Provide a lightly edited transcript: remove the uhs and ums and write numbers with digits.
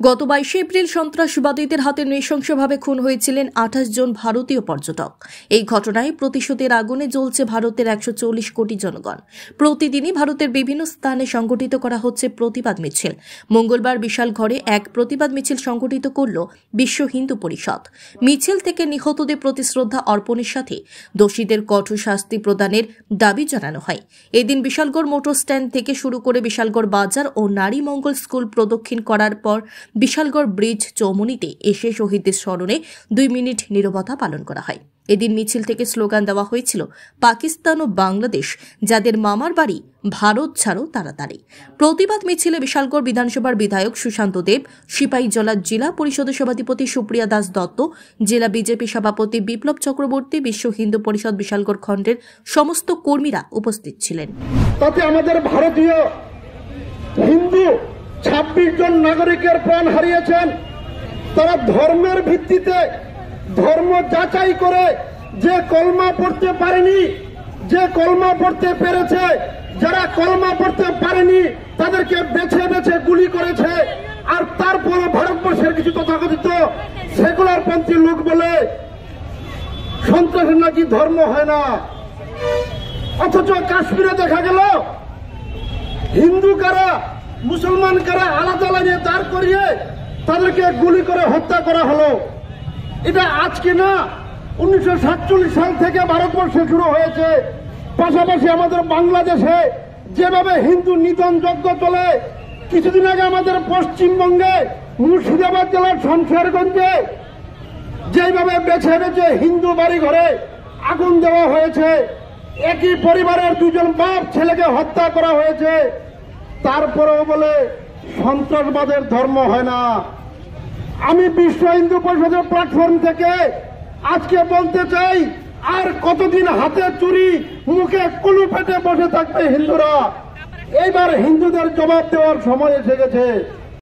গত 22 এপ্রিল সন্ত্রাসবাদীদের হাতে নৃশংসভাবে খুন হয়েছিলেন 28 জন ভারতীয় পর্যটক। এই ঘটনায় প্রতিশোধের আগুনে জ্বলছে ভারতের 140 কোটি জনগণ। প্রতিদিনই ভারতের বিভিন্ন স্থানে সংগঠিত করা হচ্ছে প্রতিবাদ মিছিল। মঙ্গলবার বিশালগড়ে এক প্রতিবাদ মিছিল সংগঠিত করল বিশ্ব হিন্দু পরিষদ। মিছিল থেকে নিহতদের প্রতি শ্রদ্ধা অর্পণের সাথে দোষীদের কঠোর শাস্তি প্রদানের দাবি জানানো হয়। এদিন বিশালগড় মোটর স্ট্যান্ড থেকে শুরু করে বিশালগড় বাজার ও নারী মঙ্গল স্কুল প্রদক্ষিণ করার পর বিশালগড় ব্রিজ চৌমুনিতে এসে শহীদদের স্মরণে 2 মিনিট নীরবতা পালন করা হয়। এদিন মিছিল থেকে স্লোগান দেওয়া হয়েছিল, পাকিস্তান ও বাংলাদেশ যাদের মামার বাড়ি, ভারত ছাড়ো তাড়াতাড়ি। প্রতিবাদ মিছিলে বিশালগড় বিধানসভার বিধায়ক সুশান্ত দেব, সিপাহীজলা জেলা পরিষদের সভাধিপতি সুপ্রিয়া দাস দত্ত, জেলা বিজেপি সভাপতি বিপ্লব চক্রবর্তী, বিশ্ব হিন্দু পরিষদ বিশালগড় খণ্ডের সমস্ত কর্মীরা উপস্থিত ছিলেন। তাতে আমাদের ভারতীয় হিন্দু 26 জন নাগরিকের প্রাণ হারিয়েছেন। তারা ধর্মের ভিত্তিতে ধর্ম যাচাই করে যে কলমা পড়তে পারেনি, যে কলমা পড়তে পেরেছে, যারা কলমা পড়তে পারেনি তাদেরকে বেছে বেছে গুলি করেছে। আর তারপরে ভারতবর্ষের কিছু তথাকথিত সেকুলার পন্থী লোক বলে সন্ত্রাসের নাকি ধর্ম হয় না। অথচ কাশ্মীরে দেখা গেল হিন্দু কারা মুসলমান কারা আলাদা লাইনে দাঁড় করিয়ে তাদেরকে গুলি করে হত্যা করা হলো। এটা আজকে না, 1947 সাল থেকে ভারতবর্ষে শুরু হয়েছে। পাশাপাশি আমাদের বাংলাদেশে যেভাবে হিন্দু নিধন যজ্ঞ চলে, কিছুদিন আগে আমাদের পশ্চিমবঙ্গে মুর্শিদাবাদ জেলার শমশেরগঞ্জে যেভাবে বেছে বেছে হিন্দু বাড়ি ঘরে আগুন দেওয়া হয়েছে, একই পরিবারের 2 জন বাপ ছেলেকে হত্যা করা হয়েছে, তারপরেও বলে সন্ত্রাসবাদের ধর্ম হয় না। আমি বিশ্ব হিন্দু পরিষদের প্ল্যাটফর্ম থেকে আজকে বলতে চাই, আর কতদিন হাতে চুরি মুখে কুলু পেটে বসে থাকবে হিন্দুরা? এইবার হিন্দুদের জবাব দেওয়ার সময় এসে গেছে।